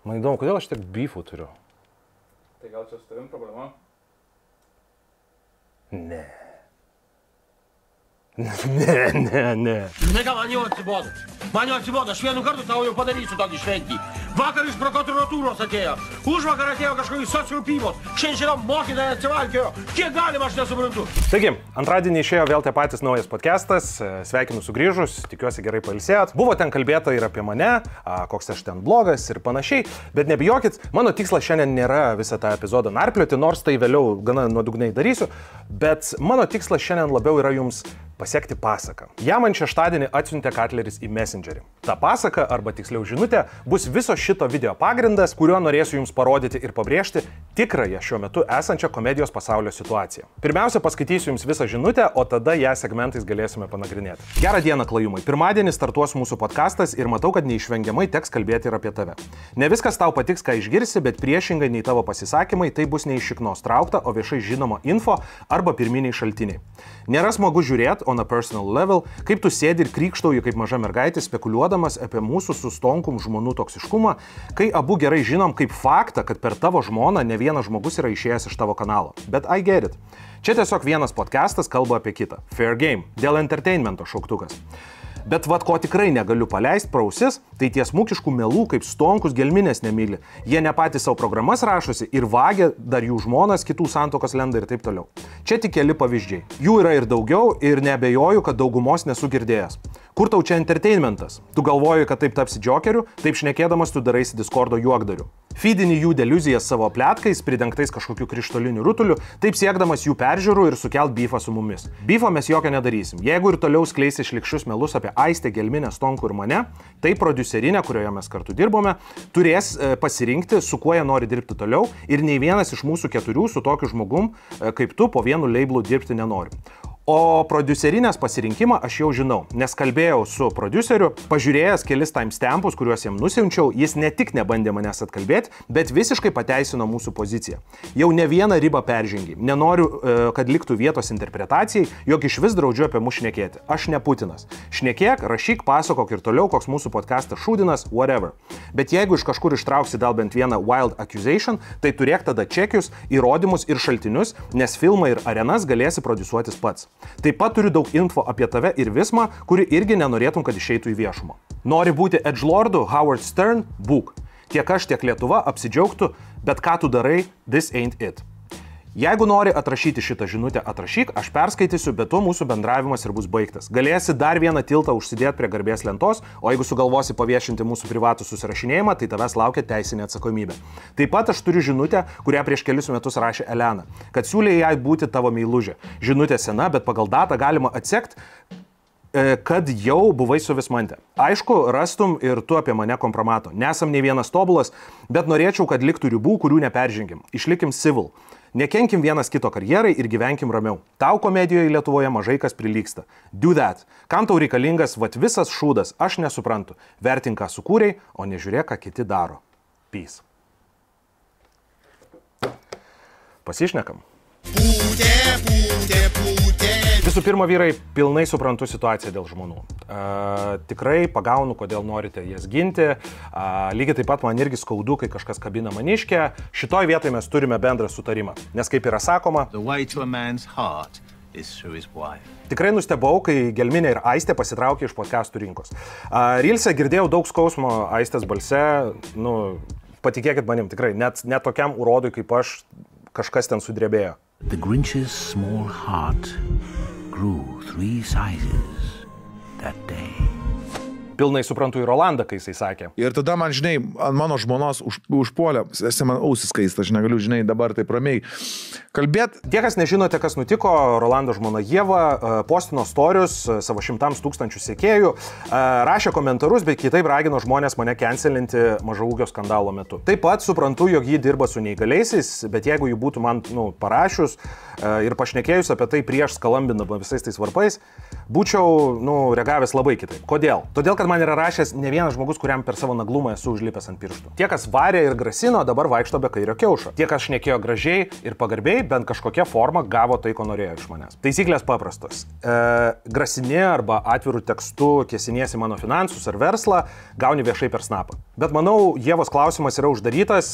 Man įdomu, kodėl aš tiek beefų turiu. Tai gal čia su tavim problema? Ne. Ne. Žinai ką, man jau atsibodo. Aš vienu kartu tau jau padarysiu tokį šventį. Vakar iš prokuratūros atėjo. Užvakar atėjo kažkokius socrūpybos. Šiandien mokytoja atsivalkėjo. Kiek galima, aš nesuprantu. Taigi, antradienį išėjo vėl tie patys naujas podcastas. Sveikinu sugrįžus, tikiuosi gerai pailsėjot. Buvo ten kalbėta ir apie mane, koks aš ten blogas ir panašiai. Bet nebijokit, mano tikslas šiandien nėra visą tą epizodą narplioti, nors tai vėliau gana nuodugniai darysiu. Bet mano tikslas šiandien labiau yra jums pasiekti pasaką. Ją man šeštadienį atsiuntė Katleris į Messengerį. Ta pasaka, arba tiksliau žinutė, bus viso šito video pagrindas, kuriuo norėsiu jums parodyti ir pabrėžti tikrąją šiuo metu esančią komedijos pasaulio situaciją. Pirmiausia, paskaitysiu jums visą žinutę, o tada ją segmentais galėsime panagrinėti. Gerą dieną, klajumai. Pirmadienį startuos mūsų podcastas ir matau, kad neišvengiamai teks kalbėti ir apie tave. Ne viskas tau patiks, ką išgirsi, bet priešingai nei tavo pasisakymai, tai bus ne iš šiknos traukta, o viešai žinoma info arba pirminiai šaltiniai. Nėra smagu žiūrėti on a personal level, kaip tu sėdi ir krykštauji kaip maža mergaitė, spekuliuodamas apie mūsų su Stonkum žmonų toksiškumą, kai abu gerai žinom kaip faktą, kad per tavo žmoną ne vienas žmogus yra išėjęs iš tavo kanalo. Bet I get it. Čia tiesiog vienas podcastas kalba apie kitą. Fair game. Dėl entertainmento šauktukas. Bet vat ko tikrai negaliu paleisti prausis, tai tie smūkiškų melų, kaip Stonkus gelminės nemyli. Jie ne patys savo programas rašosi ir vagia dar jų žmonas, kitų santuokos lenda ir taip toliau. Čia tik keli pavyzdžiai. Jų yra ir daugiau ir neabejoju, kad daugumos nesu girdėjęs. Kur tau čia entertainmentas? Tu galvoji, kad taip tapsi džokeriu, taip šnekėdamas tu daraisi Discordo juokdariu. Feedini jų deliuzijas savo pletkais, pridengtais kažkokiu krištoliniu rutuliu, taip siekdamas jų peržiūrų ir sukelt beefą su mumis. Beefo mes jokio nedarysim. Jeigu ir toliau skleisi šlikščius melus apie Aistę, Gelminę, Stonkų ir mane, tai prodiuserinė, kurioje mes kartu dirbome, turės pasirinkti, su kuo jie nori dirbti toliau ir nei vienas iš mūsų keturių su tokiu žmogum kaip tu po vienu labelu dirbti nenori. O prodiuserinės pasirinkimą aš jau žinau, nes kalbėjau su prodiuseriu, pažiūrėjęs kelis timestampus, kuriuos jam nusiunčiau, jis ne tik nebandė manęs atkalbėti, bet visiškai pateisino mūsų poziciją. Jau ne vieną ribą peržengė. Nenoriu, kad liktų vietos interpretacijai, jog iš vis draudžiu apie mus šnekėti. Aš ne Putinas. Šnekėk, rašyk, pasakok ir toliau, koks mūsų podcastas šūdinas, whatever. Bet jeigu iš kažkur ištrauksi dal bent vieną wild accusation, tai turėk tada čekius, įrodymus ir šaltinius, nes filmą ir arenas galėsi prodiusuotis pats. Taip pat turiu daug info apie tave ir Vismą, kuri irgi nenorėtum, kad išeitų į viešumą. Nori būti edgelordu, Howard Stern, būk. Tiek aš, tiek Lietuva apsidžiaugtų, bet ką tu darai, this ain't it. Jeigu nori atrašyti šitą žinutę, atrašyk, aš perskaitysiu, bet to mūsų bendravimas ir bus baigtas. Galėsi dar vieną tiltą užsidėti prie garbės lentos, o jeigu sugalvosi paviešinti mūsų privatų susirašinėjimą, tai tavęs laukia teisinė atsakomybė. Taip pat aš turiu žinutę, kurią prieš kelius metus rašė Elena, kad siūlė jai būti tavo meilužė. Žinutė sena, bet pagal datą galima atsekti, kad jau buvai su Vismante. Aišku, rastum ir tu apie mane kompromato. Nesam nei vienas tobulas, bet norėčiau, kad liktų ribų, kurių neperžengim. Išlikim civil. Nekenkim vienas kito karjerai ir gyvenkim ramiau. Tau komedijoje Lietuvoje mažai kas prilyksta. Do that. Kam tau reikalingas vat visas šūdas, aš nesuprantu. Vertink, ką sukūrei, o nežiūrėk, ką kiti daro. Peace. Pasišnekam. Visų pirma, vyrai, pilnai suprantu situaciją dėl žmonų. Tikrai pagaunu, kodėl norite jas ginti. Lygiai taip pat man irgi skaudu, kai kažkas kabina maniškę. Šitoj vietoj mes turime bendrą sutarimą. Nes kaip yra sakoma, tikrai nustebau, kai Gelminė ir Aistė pasitraukė iš podcastų rinkos. Reelse girdėjau daug skausmo Aistės balse. Patikėkit manim, tikrai, net tokiam urodui kaip aš kažkas ten sudrebėjo. The Grinch's small heart grew 3 sizes that day. Pilnai suprantu ir Rolandą, kai jisai sakė. Ir tada man, žinai, ant mano žmonos užpuolė, esi man ausis kaista, aš negaliu, žinai, dabar taip ramiai kalbėt. Tie, kas nežinote, kas nutiko, Rolando žmona Ieva postino storius savo 100 000 sekėjų, rašė komentarus, bet kitaip ragino žmonės mane cancelinti mažaūgio skandalo metu. Taip pat suprantu, jog ji dirba su neįgaliaisiais, bet jeigu ji būtų man parašius ir pašnekėjus apie tai prieš skalambinamą visais tais varpais, būčiau, reagavęs labai kitaip. Kodėl? Todėl, kad man yra rašęs ne vienas žmogus, kuriam per savo naglumą esu užlipęs ant pirštų. Tie, kas varė ir grasino, dabar vaikšto be kairio kiaušo. Tie, kas šnekėjo gražiai ir pagarbiai, bent kažkokia forma gavo tai, ko norėjo iš manęs. Taisyklės paprastos. Grasini arba atvirų tekstų kėsiniesi mano finansus ar verslą, gauni viešai per snapą. Bet manau, Ievos klausimas yra uždarytas,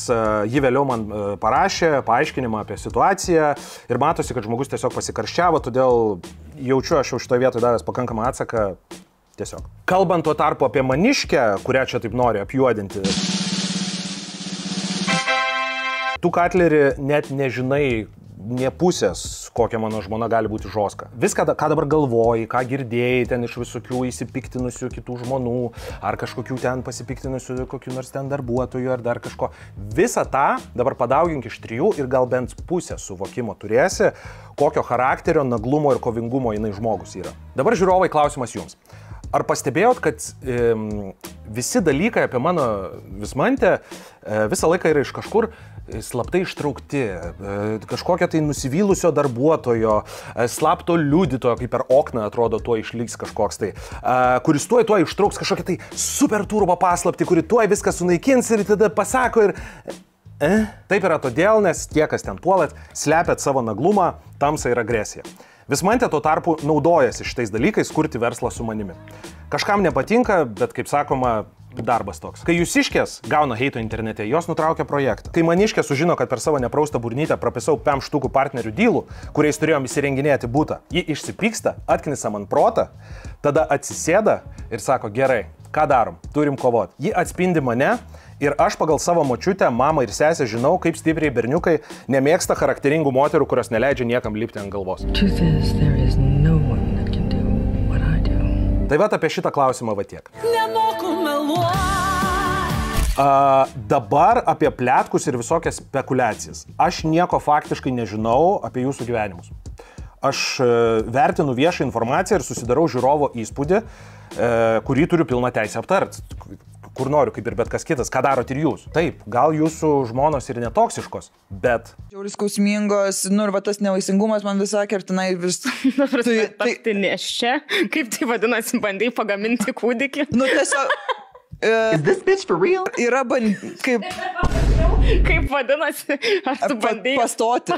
ji vėliau man parašė paaiškinimą apie situaciją ir matosi, kad žmogus tiesiog pasikarščiavo, todėl jaučiu aš jau šitoje vietoje davęs pakankamą atsaką tiesiog. Kalbant tuo tarpu apie maniškę, kurią čia taip nori apjuodinti, tu, Katleri, net nežinai nė pusės, kokia mano žmona gali būti žoska. Viską, ką dabar galvoji, ką girdėjai ten iš visokių įsipiktinusių kitų žmonų, ar kažkokių ten pasipiktinusių kokių nors ten darbuotojų, ar dar kažko. Visą tą dabar padaugink iš 3 ir gal bent pusę suvokimo turėsi, kokio charakterio, naglumo ir kovingumo jinai žmogus yra. Dabar žiūrovai, klausimas jums. Ar pastebėjot, kad visi dalykai apie mano Vismantę visą laiką yra iš kažkur slaptai ištraukti, kažkokia tai nusivylusio darbuotojo, slapto liudytojo, kaip per okną atrodo, tuo išliks kažkoks tai, kuris tuoj ištrauks kažkokią tai super turbo paslaptį, kuri tuoj viską sunaikins ir tada pasako ir... Taip yra todėl, nes tie, kas ten puolat, slepiat savo naglumą, tamsą ir agresiją. Vismantė tuo tarpu naudojasi šitais dalykais kurti verslą su manimi. Kažkam nepatinka, bet kaip sakoma, darbas toks. Kai Jūsiškės gauna heito internete, jos nutraukia projektą. Kai Maniškė sužino, kad per savo nepraustą burnytę prapisau 5 štukų partnerių dylų, kuriais turėjom įsirenginėti butą, ji išsipyksta, atknisa man protą, tada atsisėda ir sako, gerai, ką darom, turim kovot. Ji atspindi mane ir aš pagal savo močiutę, mamą ir sesę žinau, kaip stipriai berniukai nemėgsta charakteringų moterų, kurios neleidžia niekam lipti ant galvos. Tai va apie šitą klausimą va tiek. Dabar apie pletkus ir visokias spekulacijas. Aš nieko faktiškai nežinau apie jūsų gyvenimus. Aš vertinu viešą informaciją ir susidarau žiūrovo įspūdį, kurį turiu pilną teisę aptarti. Kur noriu, kaip ir bet kas kitas, ką darot ir jūs. Taip, gal jūsų žmonos ir netoksiškos, bet... Žiauris skausmingos, ir va tas nevaisingumas man visą kertinai vis... Tai neščia, kaip tai vadinasi, bandai pagaminti kūdikį? Tiesiog... Is this bitch for real? Yra kaip... Kaip vadinasi, ar tu bandai... Pastoti.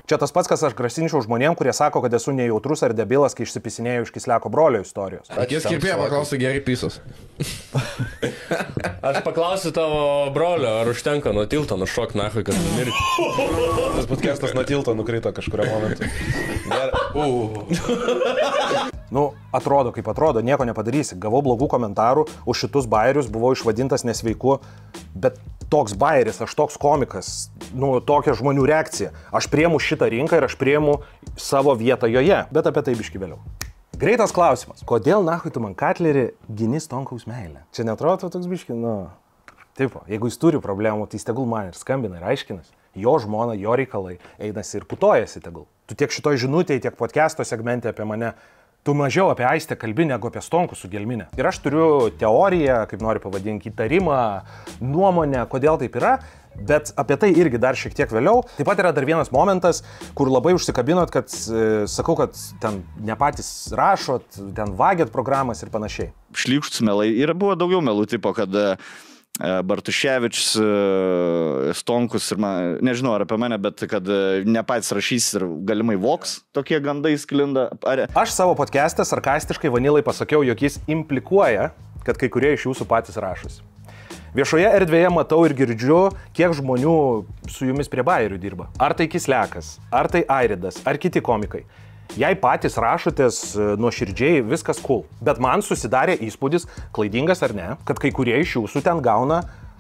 Čia tas pats, kas aš grasinčiau žmonėm, kurie sako, kad esu nejautrus ar debilas, kai išsipisinėjau iš Kisleko brolio istorijos. Jis kirpėjo, paklausiu, gerai pisos. Aš paklausiu tavo brolio, ar užtenka nuo tilto nušok nahui, kad numirti. Tas podcastas nuo tilto nukrito kažkurio momentu. Atrodo kaip atrodo, nieko nepadarysi. Gavau blogų komentarų, už šitus bairius buvau išvadintas nesveiku, bet toks bairis, aš toks komikas, tokia žmonių reakcija. Aš priimu šitą rinką ir aš priimu savo vietą joje, bet apie tai biškį vėliau. Greitas klausimas. Kodėl nahui tu man, Katleri, gini Stonkaus meilę? Čia neatrodo toks biškį, tipo, jeigu jis turi problemų, tai tegul man ir skambina ir aiškinas. Jo žmona, jo reikalai, einasi ir putojasi tegul. Tu tiek šitoj žinutėje, tiek podcast'o segmente apie mane, tu mažiau apie Aistę kalbi negu apie Stonkus su gelminė. Ir aš turiu teoriją, kaip nori pavadinti, įtarimą, nuomonę, kodėl taip yra, bet apie tai irgi dar šiek tiek vėliau. Taip pat yra dar vienas momentas, kur labai užsikabinot, kad sakau, kad ten ne patys rašot, ten vagėt programas ir panašiai. Šlykštus melai. Ir buvo daugiau melų tipo, kad Bartuševičius, Stonkus ir man, nežinau ar apie mane, bet kad ne patys rašys ir galimai voks, tokie gandai sklinda. Aš savo podcast'e sarkastiškai Vanilai pasakiau, jog jis implikuoja, kad kai kurie iš jūsų patys rašosi. Viešoje erdvėje matau ir girdžiu, kiek žmonių su jumis prie bairių dirba. Ar tai Kislekas, ar tai Airidas, ar kiti komikai. Jei patys rašotės nuoširdžiai, viskas cool. Bet man susidarė įspūdis, klaidingas ar ne, kad kai kurie iš jūsų ten gauna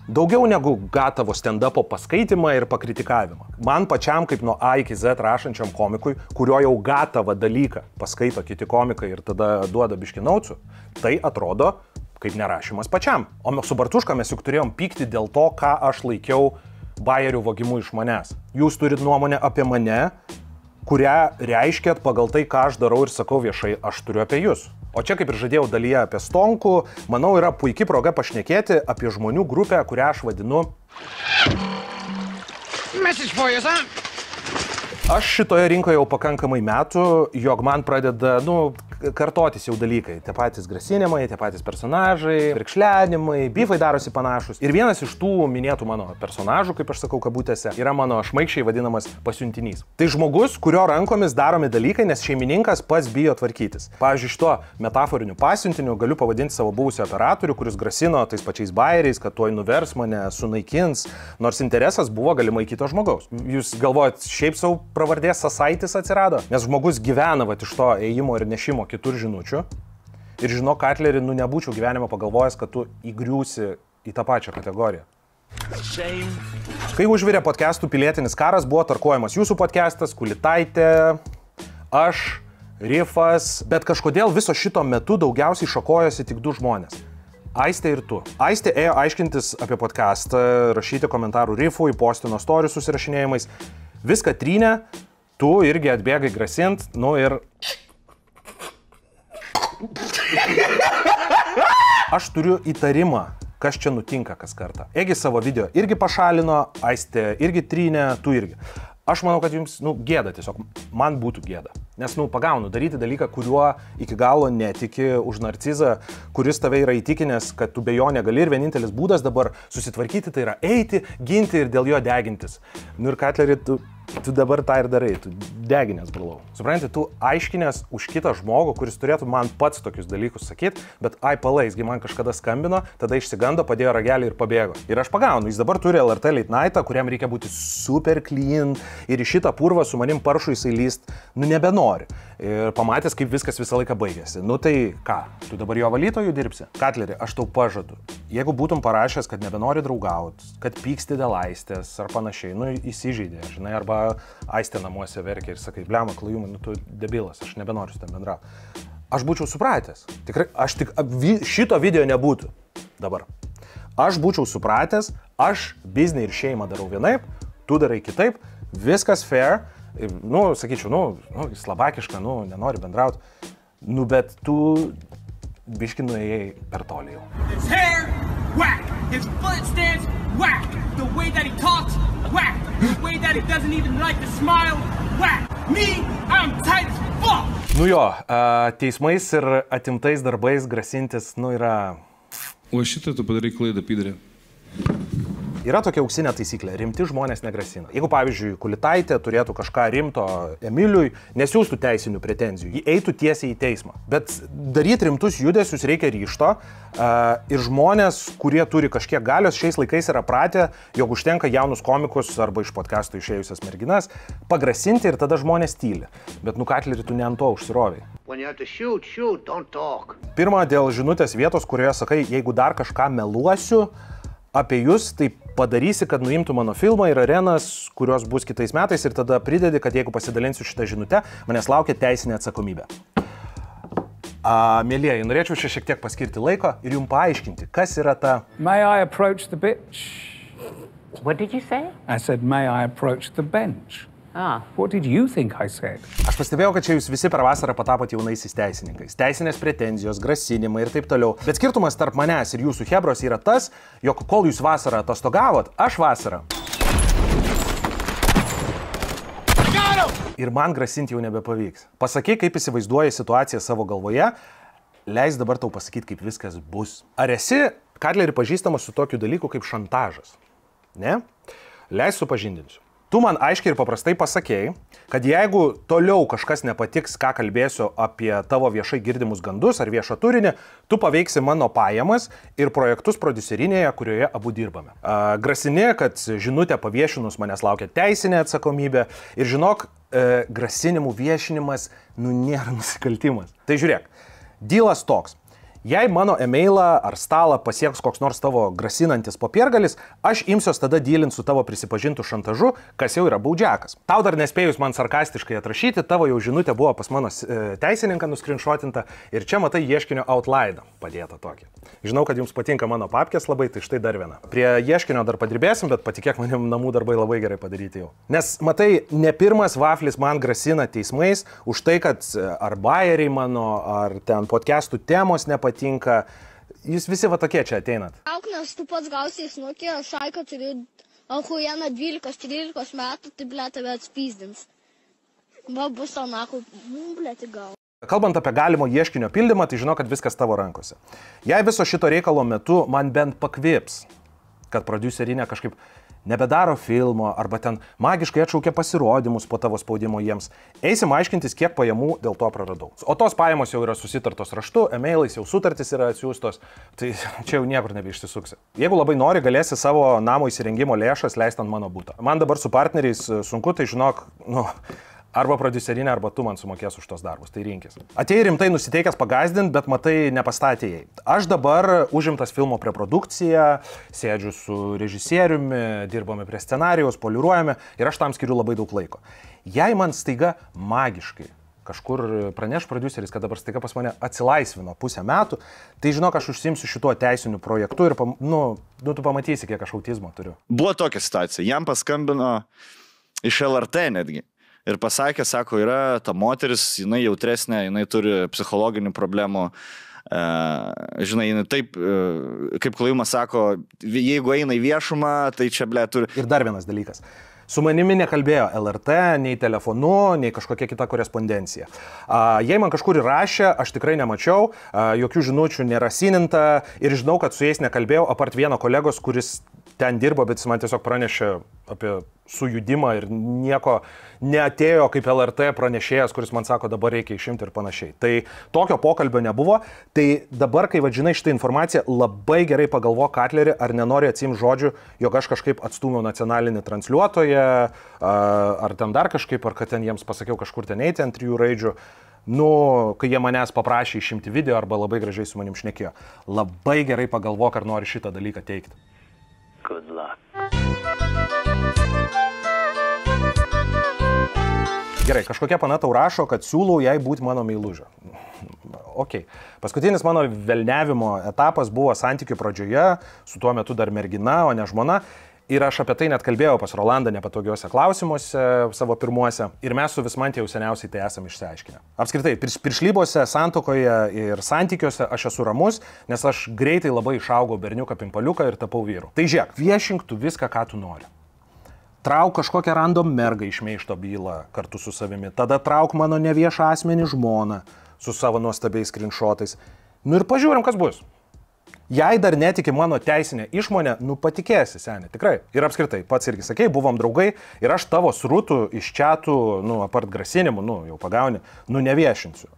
daugiau negu gatavo stand-upo paskaitimą ir pakritikavimą. Man pačiam kaip nuo A iki Z rašančiam komikui, kurio jau gatavą dalyką paskaito kiti komikai ir tada duoda biškį naucų, tai atrodo kaip nerašymas pačiam. O su Bartuška mes juk turėjom pykti dėl to, ką aš laikiau bajerių vogimu iš manęs. Jūs turit nuomonę apie mane, kurią reiškėt pagal tai, ką aš darau ir sakau viešai, aš turiu apie jūs. O čia, kaip ir žadėjau dalyje apie Stonkų, manau, yra puikia proga pašnekėti apie žmonių grupę, kurią aš vadinu... Aš šitoje rinkoje jau pakankamai metų, jog man pradeda, kartotis jau dalykai. Tie patys grasinimai, tie patys personažai, pirkšlenimai, bifai darosi panašus. Ir vienas iš tų minėtų mano personažų, kaip aš sakau kabutėse, yra mano šmaikščiai vadinamas pasiuntinys. Tai žmogus, kurio rankomis daromi dalykai, nes šeimininkas pats bijo tvarkytis. Pavyzdžiui, šituo metaforiniu pasiuntiniu galiu pavadinti savo buvusį operatorių, kuris grasino tais pačiais bairiais, kad tuoj nuvers mane, sunaikins, nors interesas buvo galimai kito žmogaus. Jūs galvojat, šiaip savo pravardės Sasaitis atsirado, nes žmogus gyvena iš to ėjimo ir nešimo kitur žinučių. Ir žinok, Katlerį, nebūčiau gyvenime pagalvojęs, kad tu įgriūsi į tą pačią kategoriją. Kai užvirė podcastų pilietinis karas, buvo tarkuojamas jūsų podcastas, Kulitaitė, aš, Rifas, bet kažkodėl viso šito metu daugiausiai šakojosi tik du žmonės. Aistė ir tu. Aistė ėjo aiškintis apie podcastą, rašyti komentarų Rifui, postino storių susirašinėjimais. Viską trynė, tu irgi atbėgai grasint, ir... Aš turiu įtarimą, kas čia nutinka kas kartą. Egi savo video irgi pašalino, Aistė irgi trynė, tu irgi. Aš manau, kad jums, gėda tiesiog, man būtų gėda. Nes, pagaunu, daryti dalyką, kuriuo iki galo netiki, už narcizą, kuris tave yra įtikinęs, kad tu be jo negali ir vienintelis būdas dabar susitvarkyti, tai yra eiti, ginti ir dėl jo degintis. Ir Katlerį, tu dabar tą ir darai, tu deginės, brolau. Supranti, tu aiškinės už kitą žmogų, kuris turėtų man pats tokius dalykus sakyti, bet palaisgi man kažkada skambino, tada išsigando, padėjo ragelį ir pabėgo. Ir aš pagaunu, jis dabar turi LRT Late Night'ą, kuriam reikia būti super clean ir į šitą purvą su manim paršu jisai lyst, nebenori. Ir pamatęs, kaip viskas visą laiką baigėsi. Tai ką, tu dabar jo valytojų dirbsi? Katlerį, aš tau pažadu, jeigu būtum parašęs, kad nebenori draugauti, kad pyksti dėl Aistės ar panašiai, įsižeidė, žinai, arba Aistė namuose verkia ir sakai, blema, klajumai, tu debilas, aš nebenoriu su tam bendrauti. Aš būčiau supratęs. Tikrai, šito video nebūtų dabar. Aš būčiau supratęs, aš biznį ir šeimą darau vienaip, tu darai kitaip, viskas fair, sakyčiau, slabakiška, nenori bendrauti, bet tu biški nuėjai per tolį jau. His hair, whack. His footsteps, whack. The way that he talks, whack. The way that he doesn't even like to smile, whack. Me, I'm tight as fuck. Teismais ir atimtais darbais grasintis, yra... O šitą tu padarai klaidą, Pidrė. Yra tokia auksinė taisyklė, rimti žmonės negrasina. Jeigu, pavyzdžiui, Kulitaitė turėtų kažką rimto Emiliui, nesiųstų teisinių pretenzijų, jį eitų tiesiai į teismą. Bet daryti rimtus judesius reikia ryžto ir žmonės, kurie turi kažkiek galios, šiais laikais yra pratę, jog užtenka jaunus komikus arba iš podcastų išėjusias merginas pagrasinti ir tada žmonės tyli. Bet Katlerį, tu ne ant to užsiroviai. Pirma, dėl žinutės vietos, kurioje sakai, jeigu dar kažką meluosiu apie jūs, tai padarysi, kad nuimtų mano filmą ir arenas, kurios bus kitais metais ir tada pridedi, kad jeigu pasidalinsiu šitą žinutę, manęs laukia teisinė atsakomybė. Mėlieji, norėčiau čia šiek tiek paskirti laiko ir jums paaiškinti, kas yra ta... May I approach the bitch? What did you say? I said, may I approach the bench? What did you think I said? Aš pastebėjau, kad čia jūs visi per vasarą patapot jaunaisiais teisininkais. Teisinės pretenzijos, grasinimai ir taip toliau. Bet skirtumas tarp manęs ir jūsų hebros yra tas, jog kol jūs vasarą atostogavot, aš vasarą. Ir man grasinti jau nebepavyks. Pasakyk, kaip įsivaizduoji situaciją savo galvoje, leis dabar tau pasakyti, kaip viskas bus. Ar esi, Katlerį, pažįstamas su tokiu dalyku kaip šantažas? Ne? Leis supažindinsiu. Tu man aiškiai ir paprastai pasakėjai, kad jeigu toliau kažkas nepatiks, ką kalbėsiu apie tavo viešai girdimus gandus ar viešą turinį, tu paveiksi mano pajamas ir projektus prodiuserinėje, kurioje abu dirbame. Grasini, kad žinutę paviešinus manęs laukia teisinė atsakomybė ir žinok, grasinimų viešinimas, nėra nusikaltimas. Tai žiūrėk, dylas toks. Jei mano emailą ar stalą pasieks koks nors tavo grasinantis popiergalis, aš imsiuos tada dylint su tavo prisipažintų šantažu, kas jau yra baudžiakas. Tau dar nespėjus man sarkastiškai atrašyti, tavo jau žinutė buvo pas mano teisininką nuskrinšotinta ir čia matai ieškinio outline padėta tokį. Žinau, kad jums patinka mano papkės labai, tai štai dar viena. Prie ieškinio dar padirbėsim, bet patikėk manim, namų darbai labai gerai padaryti jau. Nes matai, ne pirmas vaflis man grasina teismais už tai, kad ar bajeriai mano, ar ten podcastų temos nepatinka. Jūs visi va tokie čia ateinat. Nes tu pats gausiai snukė, šaika turi ahujeną 12-13 metų, tai ble tave atspyzdins. Va bus anako, blėti gal. Kalbant apie galimo ieškinio pildymą, tai žinau, kad viskas tavo rankose. Jei viso šito reikalo metu man bent pakvips, kad prodiuserinė kažkaip nebedaro filmo arba ten magiškai atšaukia pasirodymus po tavo spaudimo jiems, eisim aiškintis, kiek pajamų dėl to praradau. O tos pajamos jau yra susitartos raštu, e-mailais jau sutartis yra atsiųstos, tai čia jau niekur nebeišsisuksi. Jeigu labai nori, galėsi savo namo įsirengimo lėšas leisti ant mano butą. Man dabar su partneriais sunku, tai žinok, arba prodiuserinė, arba tu man sumokės už tos darbus, tai rinkis. Atėjai rimtai nusiteikęs pagazdint, bet matai, nepastatėjai. Aš dabar užimtas filmo preprodukciją, sėdžiu su režisieriumi, dirbame prie scenarijaus, poliruojame ir aš tam skiriu labai daug laiko. Jei man staiga magiškai kažkur praneš prodiuseris, kad dabar staiga pas mane atsilaisvino pusę metų, tai žinok, aš užsiimsiu šituo teisiniu projektu ir tu pamatysi, kiek aš autizmo turiu. Buvo tokia situacija, jam paskambino iš LRT netgi. Ir pasakė, sako, yra ta moteris, jinai jautresnė, jinai turi psichologinių problemų. Žinai, jinai taip, kaip Klojimas sako, jeigu eina į viešumą, tai čia, ble, turi. Ir dar vienas dalykas. Su manimi nekalbėjo LRT, nei telefonu, nei kažkokia kita korespondencija. Jei man kažkur įrašė, aš tikrai nemačiau, jokių žinučių nėra sininta ir žinau, kad su jais nekalbėjau, apart vieno kolegos, kuris ten dirbo, bet jis man tiesiog pranešė apie sujudimą ir nieko neatėjo kaip LRT pranešėjas, kuris man sako, dabar reikia išimti ir panašiai. Tai tokio pokalbio nebuvo. Tai dabar, kai vadžinai šitą informaciją, labai gerai pagalvo Katlerį, ar nenori atsimti žodžių, jog aš kažkaip atstūmiau nacionalinį transliuotoją, ar ten dar kažkaip, ar kad ten jiems pasakiau kažkur ten eiti ant 3 raidžių. Kai jie manęs paprašė išimti video arba labai gražiai su manim šnekėjo. Labai gerai pagalvok, ar nori šitą dalyką teikti. Good luck. Gerai, kažkokia pana tau rašo, kad siūlau jai būti mano meilužė. Ok. Paskutinis mano velniavimo etapas buvo santykių pradžioje, su tuo metu dar mergina, o ne žmona. Ir aš apie tai net kalbėjau pas Rolandą nepatogiuose klausimuose savo pirmuose. Ir mes su Vismante jau seniausiai tai esame išsiaiškinę. Apskritai, piršlybose, santuokoje ir santykiuose aš esu ramus, nes aš greitai labai išaugau berniuką pimpaliuką ir tapau vyru. Tai žiūrėk, viešink tu viską, ką tu nori. Trauk kažkokią random mergą iš meišto bylą kartu su savimi. Tada trauk mano neviešą asmenį žmoną su savo nuostabiais screenshotais. Ir pažiūrim, kas bus. Jei dar netiki mano teisinę išmonę, patikėsi, seniai, tikrai. Ir apskritai, pats irgi sakei, buvom draugai ir aš tavo srutų iš čiatų, apart grasinimų, jau pagauni, neviešinsiu.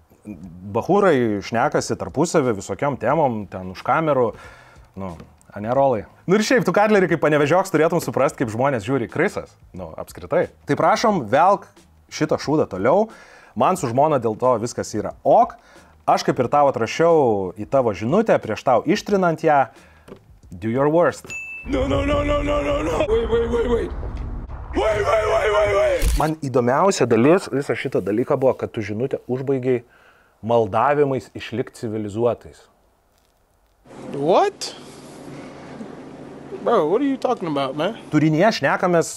Bahūrai šnekasi tarpusavį visokiom temom, ten už kamerų, anerolai. Ir šiaip, tu Katlerį kaip panevežioks turėtum suprasti, kaip žmonės žiūri Krisas, apskritai. Tai prašom, velk šitą šūdą toliau, man su žmona dėl to viskas yra ok. Aš kaip ir tau atrašiau į tavo žinutę, prieš tau ištrinant ją, do your worst. No. Wait. Man įdomiausia dalis viso šito dalyko buvo, kad tu žinutę užbaigiai maldavimais išlikti civilizuotais. What? Bro, what are you talking about, man? Turinyje šnekamės,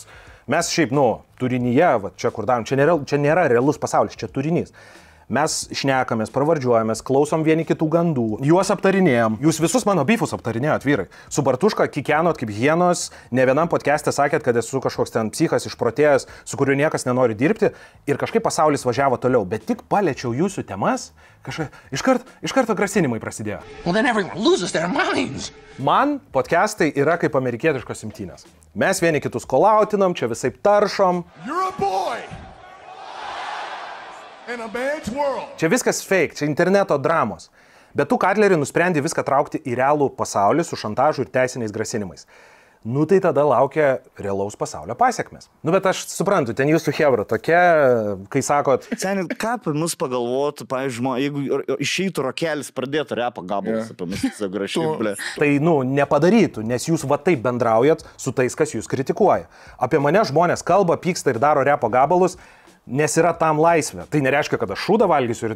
mes šiaip, turinyje, čia kur darom, čia nėra realus pasaulis, čia turinys. Mes šnekamės, pravardžiuojamės, klausom vieni kitų gandų, juos aptarinėjom. Jūs visus mano bifus aptarinėjot, vyrai. Su Bartuška kikenot kaip hienos, ne vienam podcast'e sakėt, kad esu kažkoks ten psichas išprotėjęs, su kuriuo niekas nenori dirbti ir kažkaip pasaulis važiavo toliau. Bet tik paliečiau jūsų temas, iš karto grasinimai prasidėjo. Well, then everyone loses their minds. Man podcast'ai yra kaip amerikietiškos imtynės. Mes vieni kitus kolautinam, čia visaip taršom. You're a boy. Čia viskas fake, čia interneto dramos. Bet tu, Katlerį, nusprendė viską traukti į realų pasaulį su šantažu ir teisiniais grasinimais. Tai tada laukia realaus pasaulio pasiekmes. Bet aš suprantu, ten jūsų chebra tokia, kai sakot... Seniai, ką apie mus pagalvotų, pavyzdžiui, jeigu išeitų Rokelis pradėtų repo gabalus apie mus grašinį. Tai, nepadarytų, nes jūs va taip bendraujat su tais, kas jūs kritikuoja. Apie mane žmonės kalba, pyksta ir daro repo gabalus, nes yra tam laisvė. Tai nereiškia, kad aš šūdą valgysiu ir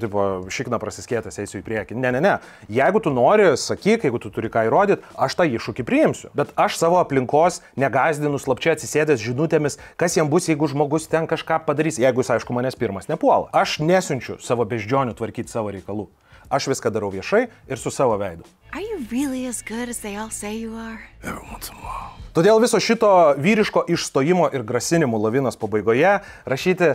šikną prasiskėtęs eisiu į priekį. Ne. Jeigu tu nori, sakyk, jeigu tu turi ką įrodyti, aš tą iššūkį priimsiu. Bet aš savo aplinkos negazdinu slapčia atsisėdęs žinutėmis, kas jam bus, jeigu žmogus ten kažką padarys, jeigu jis, aišku, manęs pirmas nepuola. Aš nesiunčiu savo beždžionių tvarkyti savo reikalų. aš viską darau viešai ir su savo veidu. Are you really as good as they all say you are? Every once in a while. Todėl viso šito vyriško išstojimo ir grasinimų lavinos pabaigoje rašyti,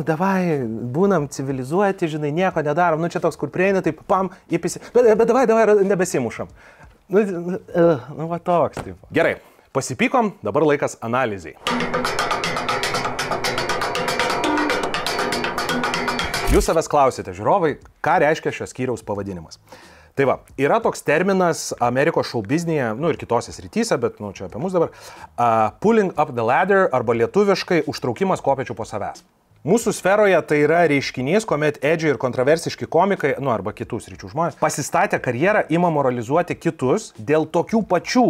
davai, būnam civilizuoti, žinai, nieko nedarom, čia toks, kur prieina, taip, pam, įpisi, bet davai, nebesimušam. Va toks, taip. Gerai, pasipykom, dabar laikas analizai. Jūs savęs klausite, žiūrovai, ką reiškia šios skyriaus pavadinimas. Tai va, yra toks terminas Amerikos šou biznėje, ir kitose srityse, bet, čia apie mus dabar, pulling up the ladder arba lietuviškai užtraukimas kopėčių po savęs. Mūsų sferoje tai yra reiškinys, kuomet edžiai ir kontroversiški komikai, arba kitų sričių žmonės, pasistatę karjerą, ima moralizuoti kitus dėl tokių pačių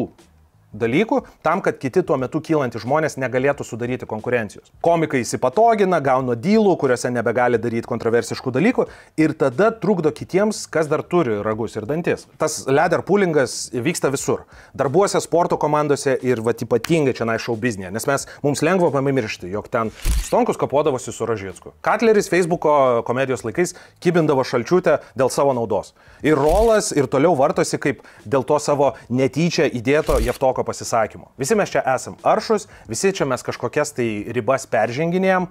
dalykų, tam, kad kiti tuo metu kylantys žmonės negalėtų sudaryti konkurencijos. Komikai įsipatogina, gauna dylų, kuriuose nebegali daryti kontroversiškų dalykų ir tada trukdo kitiems, kas dar turi ragus ir dantis. Tas ladder pullingas vyksta visur. Darbuose, sporto komandose ir ypatingai čia šou biznėje, nes mums lengva pamiršti, jog ten Stonkus kapodavosi su Ražicku. Katleris Facebooko komedijos laikais kibindavo Šalčiūtę dėl savo naudos. Ir Rolas ir toliau vartosi kaip dėl to savo netyčia įdėto Jeftoko pasisakymo. Visi mes čia esam aršus, visi čia mes kažkokias tai ribas perženginėjom,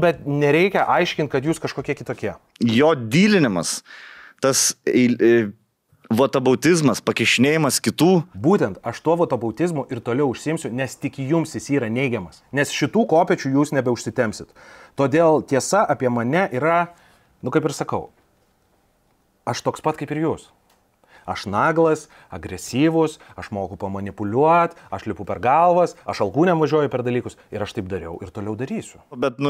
bet nereikia aiškinti, kad jūs kažkokie kitokie. Jo dylinimas, tas votabautizmas, pakišinėjimas kitų. Būtent, aš tuo votabautizmu ir toliau užsiimsiu, nes tik jums jis yra neigiamas. Nes šitų kopėčių jūs nebeužsitemsit. Todėl tiesa apie mane yra, kaip ir sakau, aš toks pat kaip ir jūs. Aš naglas, agresyvus, aš moku pamanipuliuoti, aš lipu per galvas, aš alkūnėm važiuoju per dalykus ir aš taip dariau ir toliau darysiu. Bet,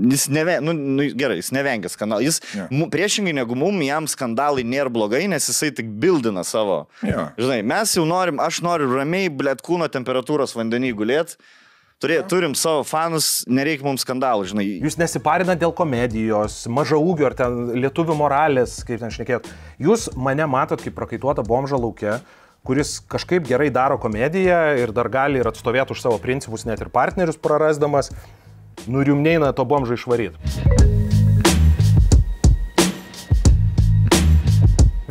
jis nevengia skandalų. Priešingai negu jam skandalai nėra blogai, nes jisai tik bildina savo. Žinai, mes jau aš noriu ramiai, kūno temperatūros vandenį gulėti. Turim savo fanus, nereikia mums skandalų, žinai. Jūs nesiparinat dėl komedijos, mažaūgio ar ten lietuvių moralės, kaip ten šnekėt. Jūs mane matot kaip prakaituotą bomžą lauke, kuris kažkaip gerai daro komediją ir dar gali ir atstovėti už savo principus, net ir partnerius prarasdamas. Ir jums neina to bomžą išvaryti.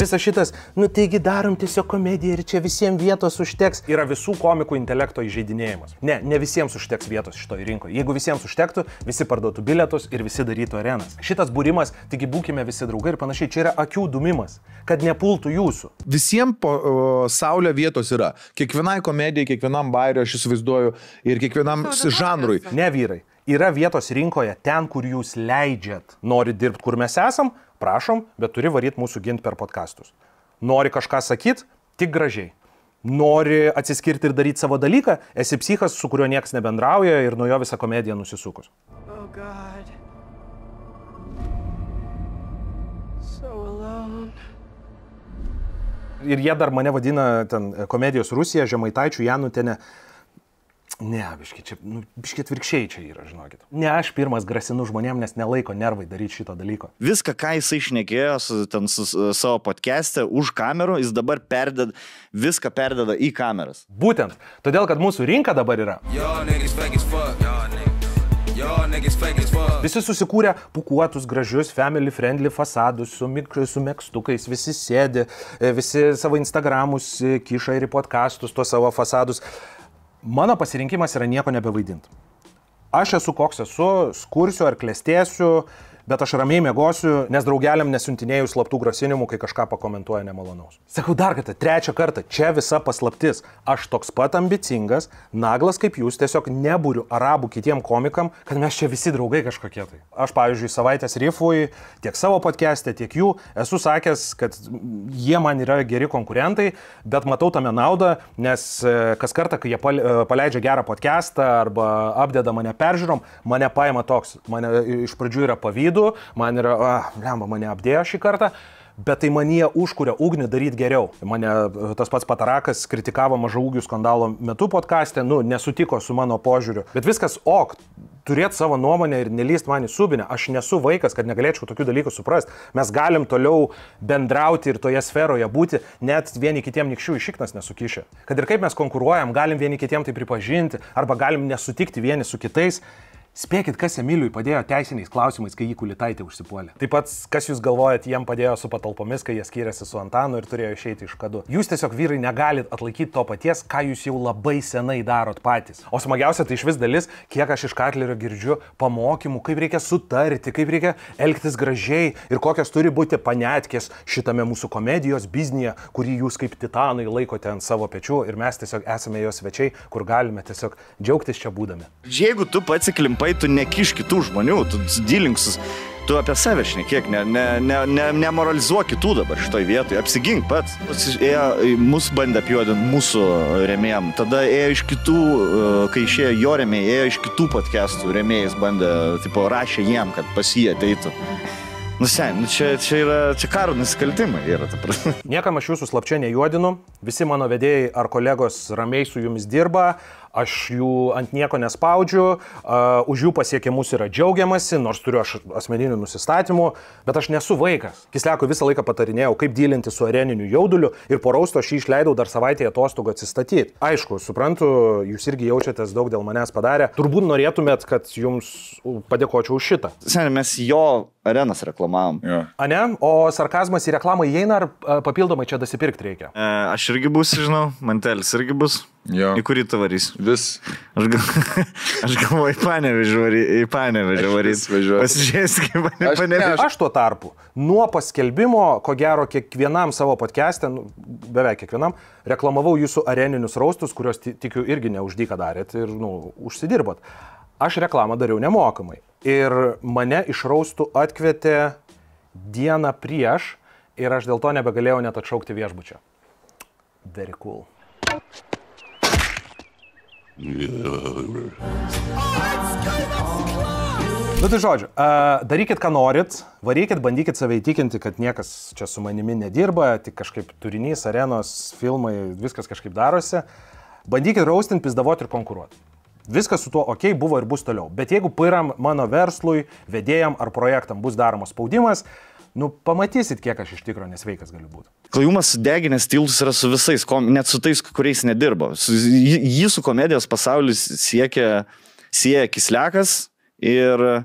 Visas šitas, taigi darom tiesiog komediją ir čia visiems vietos užteks, yra visų komikų intelekto įžeidinėjimas. Ne visiems užteks vietos šitoje rinkoje. Jeigu visiems užtektų, visi parduotų bilietus ir visi darytų arenas. Šitas būrimas, taigi būkime visi draugai ir panašiai, čia yra akių dumimas, kad nepultų jūsų. Visiems po saulė vietos yra. Kiekvienai komedijai, kiekvienam bairiui, aš įsivaizduoju, ir kiekvienam žanrui. Ne vyrai, yra vietos rinkoje ten, kur jūs leidžiat. Nori dirbti, kur mes esam? Prašom, bet turi varyti mūsų ginti per podcastus. Nori kažką sakyti? Tik gražiai. Nori atsiskirti ir daryti savo dalyką? Esi psichas, su kuriuo niekas nebendrauja ir nuo jo visą komediją nusisukus. Oh God. So alone. Ir jie dar mane vadina ten komedijos Rusija, Žemaitaičių, Janutienė. Ne, biškit atvirkščiai čia yra, žinokit. Ne, aš pirmas grasinu žmonėm, nes nelaiko nervai daryti šito dalyko. Viską, ką jisai šnekėjo su savo podcast'e už kamerų, jis dabar viską perdeda į kameras. Būtent, todėl, kad mūsų rinka dabar yra. Visi susikūrė pukuotus, gražius, family friendly fasadus su megztukais, visi sėdi, visi savo Instagramus kiša ir į podcastus, tuos savo fasadus. Mano pasirinkimas yra nieko nebevaidinti. Aš esu koks esu, skursiu ar klestėsiu, bet aš ramiai miegosiu, nes draugeliam nesiuntinėjau slaptų grasinimų, kai kažką pakomentuoja nemalonaus. Sakau dar kartą, trečią kartą, čia visa paslaptis. Aš toks pat ambicingas, naglas kaip jūs, tiesiog neburiu arabų kitiem komikam, kad mes čia visi draugai kažkokie tai. Aš, pavyzdžiui, Savaitės Rifui, tiek savo podcast'e, tiek jų, esu sakęs, kad jie man yra geri konkurentai, bet matau tame naudą, nes kas kartą, kai jie paleidžia gerą podcast'ą arba apdeda mane peržiūrom, mane paima toks, mane iš pradžių yra pavydu, man yra, mane apdėjo šį kartą, bet tai manyje užkuria ugnį daryti geriau. Mane tas pats Patarakas kritikavo mažaūgių skandalo metu podcast'e, nesutiko su mano požiūriu, bet viskas ok, turėti savo nuomonę ir nelyst man į subinę. Aš nesu vaikas, kad negalėčiau tokių dalykų suprasti. Mes galim toliau bendrauti ir toje sferoje būti, net vieni kitiem nikščių į šiknas nesukišę. Kad ir kaip mes konkuruojam, galim vieni kitiem tai pripažinti, arba galim nesutikti vieni su kitais. Spėkit, kas Emiliui padėjo teisiniais klausimais, kai jį Kulitaitė užsipuolė. Taip pat, kas jūs galvojat, jiem padėjo su patalpomis, kai jie skyrėsi su Antanu ir turėjo išeiti iš kadų. Jūs tiesiog vyrai negalit atlaikyti to paties, ką jūs jau labai senai darot patys. O smagiausia tai iš vis dalis, kiek aš iš Katlerio girdžiu pamokymų, kaip reikia sutarti, kaip reikia elgtis gražiai ir kokios turi būti panetkės šitame mūsų komedijos biznyje, kurį jūs kaip titanai laikote ant savo pečių ir mes tiesiog esame jos svečiai, kur galime tiesiog džiaugtis čia būdami. Jeigu tu pats įklimpai, tu nekiš kitų žmonių, tu dylingsus, tu apie save šnekėk, nemoralizuok kitų dabar šitoj vietoje, apsigink pats. Mus bandė apjuodinti mūsų rėmėjam, tada ėjo iš kitų, kai išėjo jo rėmėjai, ėjo iš kitų podcastų rėmėjais bandė, tipo, rašė jiem, kad pas jį ateitų. Čia karo nusikaltimai yra, ta prasme. Niekam aš jūsų slapčia nejuodinu, visi mano vedėjai ar kolegos ramiai su jumis dirba, aš jų ant nieko nespaudžiu, už jų pasiekimus yra džiaugiamasi, nors turiu aš asmeninių nusistatymų, bet aš nesu vaikas. Kisliakui visą laiką patarinėjau, kaip dylinti su areniniu jauduliu ir po rausto aš jį išleidau dar savaitę atostogų atsistatyti. Aišku, suprantu, jūs irgi jaučiatės daug dėl manęs padarę. Turbūt norėtumėt, kad jums padėkočiau už šitą. Seniai, mes jo arenas reklamavom. Ja. A ne? O sarkazmas į reklamą įeina ar papildomai čia dasipirkti reikia? Aš irgi būsiu, žinau, Mantelis irgi bus. Jo. Į kurį tu varys? Vis. Aš galvoju, į Panevėžį varys. Pasižiūrėsi, kaip Panevėžį. Aš tuo tarpu, nuo paskelbimo, ko gero kiekvienam savo podcast'e, beveik kiekvienam, reklamavau jūsų areninius raustus, kuriuos tikiu irgi neuždyką darėt ir, užsidirbot. Aš reklamą dariau nemokamai. Ir mane iš raustų atkvietė dieną prieš ir aš dėl to nebegalėjau net atšaukti viešbučio. Very cool. Tai žodžiu, darykit, ką norit, varykit, bandykit save įtikinti, kad niekas čia su manimi nedirba, tik kažkaip turinys, arenos, filmai, viskas kažkaip darosi. Bandykit raustinti, pizdavoti ir konkuruoti. Viskas su tuo ok, buvo ir bus toliau. Bet jeigu piram mano verslui, vedėjam ar projektam bus daromas spaudimas, pamatysit, kiek aš iš tikro nesveikas galiu būti. Klajumas deginės tiltus yra su visais, net su tais, kuriais nedirbo. Jį su komedijos pasaulis sieja Kisliakas ir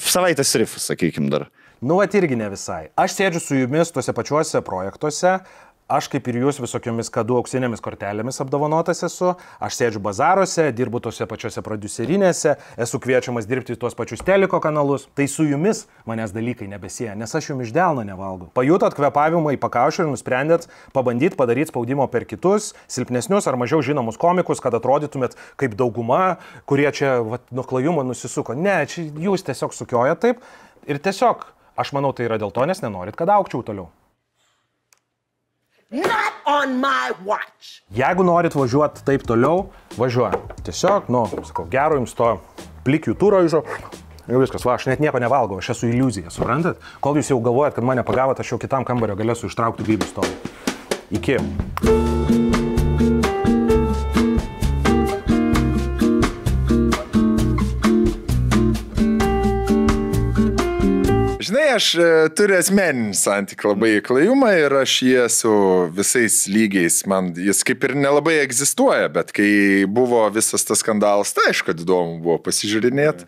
Savaitės rifas, sakykim dar. Vat irgi ne visai. Aš sėdžiu su jumis tuose pačiuose projektuose. Aš kaip ir jūs visokiomis kadų auksinėmis kortelėmis apdovanotas esu, aš sėdžiu bazaruose, dirbu tose pačiose prodiuserinėse, esu kviečiamas dirbti tuos pačius teliko kanalus, tai su jumis manęs dalykai nebesieja, nes aš jums iš delno nevalgau. Pajutot kvėpavimą į pakaušį ir nusprendėt pabandyti padaryti spaudimo per kitus, silpnesnius ar mažiau žinomus komikus, kad atrodytumėt kaip dauguma, kurie čia nuo klajumo nusisuko. Ne, čia jūs tiesiog sukiojat taip ir tiesiog, aš manau, tai yra dėl to, nes nenorit, kad augčiau toliau. Not on my watch. Jeigu norit važiuoti taip toliau, važiuojam. Tiesiog, sakau, gero jums to plikių turo iš. Jau viskas, aš net nieko nevalgau, aš esu iliuzija, suprantat? Kol jūs jau galvojat, kad mane pagavot, aš jau kitam kambario galėsiu ištraukti grybų stovą. Iki. Žinai, aš turiu asmeninį santykį labai į klajumą ir aš jį esu visais lygiais. Man jis kaip ir nelabai egzistuoja, bet kai buvo visas tas skandalas, tai aišku, kad įdomu buvo pasižiūrinėti.